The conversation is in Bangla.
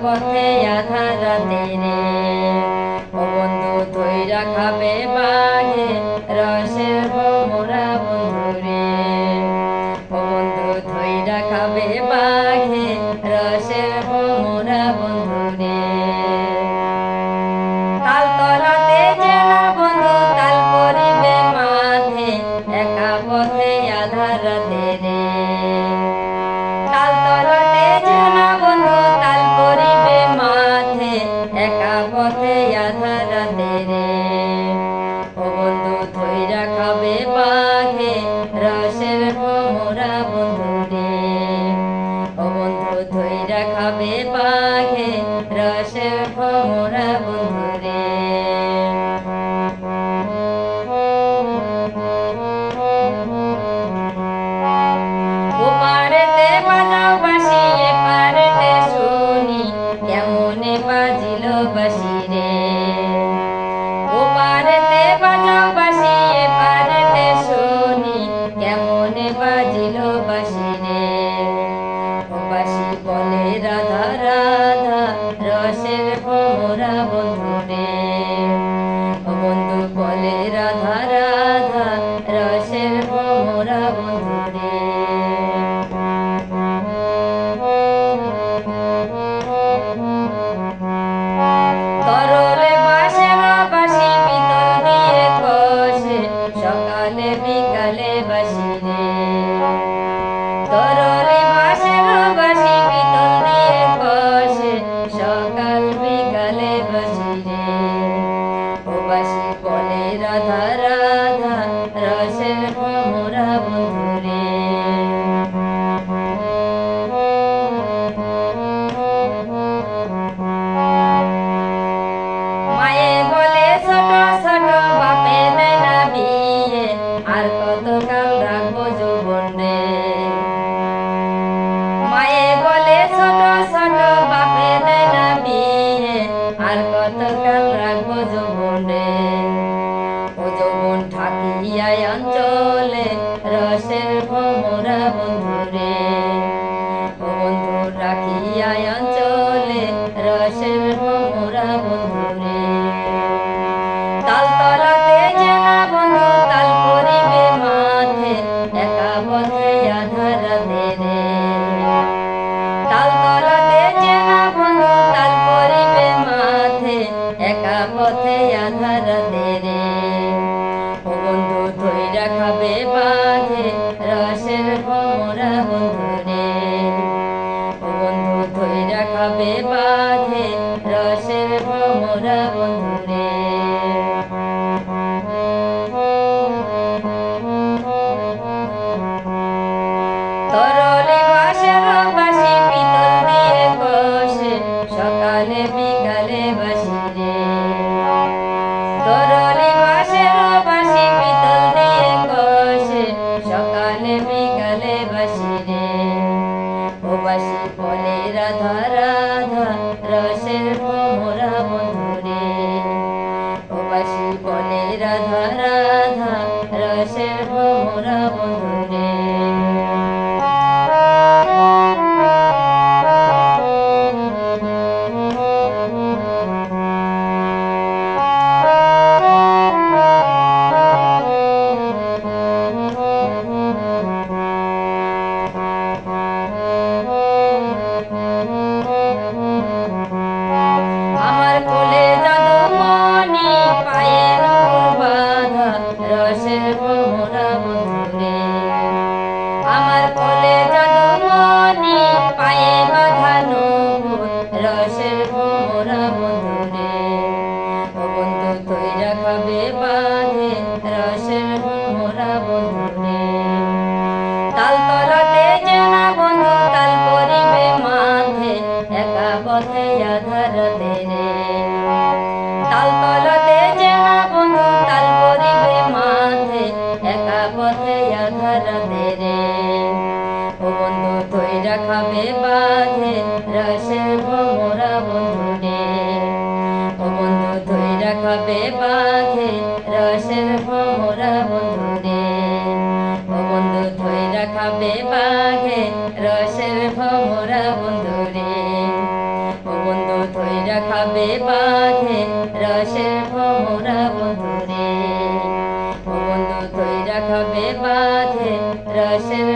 পথে আধা রাতে রে। ও বন্ধু ধইরা খাবে বাঘে রসের ভমরা বন্ধু রে। ও বন্ধু ধইরা খাবে বাঘে রসের ভমরা বন্ধু রে। তাল তলাতে জেনা বন্ধু তাল করিবে মাঠে একা পথে আধা রাতে রে। তাল তলাতে জেনা বন্ধু তাল করিবে মাঠে একা পথে আধা রাতে রে। ও বন্ধু ধইরা খাবে বাঘে রসের ভমরা বন্ধু রে। ও বন্ধু ধইরা খাবে বাঘে রসের ভমরা বন্ধু রে। ওপারেতে বাজাও বাঁশি এপারেতে শুনি কেমনে বাজিল বাঁশি রে। ওপারেতে বাজাও বাঁশি এপারেতে শুনি কেমনে বাজিল বাঁশি রে। ও বাঁশি বলে রাধা রাধা রসের ভমরা বন্ধু রে। ও বন্ধু বলে রাধা রাধা রসের ভমরা বন্ধু রে। তরলে বাঁশের বাঁশি পিতল দিয়ে কষে সকালে বিকালে বাঁশি রে। তরলে বাঁশের বাঁশি পিতল দিয়ে কষে সকাল বিকালে বাঁশি রে। ও বাঁশি বলে রাধা রাধা রসের ভমরা বন্ধু রে। মায়ে বলে ছোট ছোট বাপে দেয় না বিয়ে আর কতকাল রাখবো যৌবন রে। মায়ে বলে ছোট ছোট বাপে দেয় না বিয়ে আর কতকাল রাখবো যৌবন রে। ও যৌবন ঠাকিয়ায় অঞ্চলে রসের ভমরা বন্ধু রে। ও বন্ধু রাখিয়ায় অঞ্চলে রসের ভমরা বন্ধু রে। তাল তলাতে জেনা বন্ধু তাল করিবে মাঠে একা পথে আধা রাতে রে। তাল তলাতে জেনা বন্ধু তাল করিবে মাঠে একা পথে আধা রাতে রে। ও বন্ধু ধইরা খাবে বাঘে রসের ভমরা বন্ধু রে। ও বন্ধু ধইরা খাবে বাঘে রসের ভমরা বন্ধু রে। তরলে বাঁশের বাঁশি পিতল দিয়ে কষে সকালে বিকালে বাঁশি রে। তরলে বাঁশের বাঁশি পিতল দিয়ে কষে সকালে বিকালে বাঁশি রে। ও বাঁশি বলে রাধা রাধা রসের ভমরা বন্ধু রে। ও বাঁশি বলে রাধা রাধা রসের ভমরা বন্ধু রে। আমার কোলে জাদু মনি পায়ে নূপুর বাঁধা রসের ভমরা বন্ধু রে। আমার কোলে জাদু মনি পায়ে বাঁধা নূপুর রসের ভমরা বন্ধু রে। ও বন্ধু ধইরা খাবে বাঘে রসের ভমরা বন্ধু রে। তাল তলাতে জেনা বন্ধু তাল করিবে মাঠে একা পথে আধা রাতে রে। তাল তলাতে জেনা বন্ধু তাল করিবে মাঠে একা পথে আধা রাতে রে। ও বন্ধু ধইরা খাবে বাঘে রসের ভমরা বন্ধু রে। ও বন্ধু ধইরা খাবে বাঘে রসের ভমরা বন্ধু রে। ও বন্ধু ধইরা খাবে বাঘে রসের ভমরা বন্ধু রে। ও বন্ধু খাবে বাঁধে রসের ভমরা বন্ধুরে ও বন্ধু তৈরা খাবে বাঁধে রসের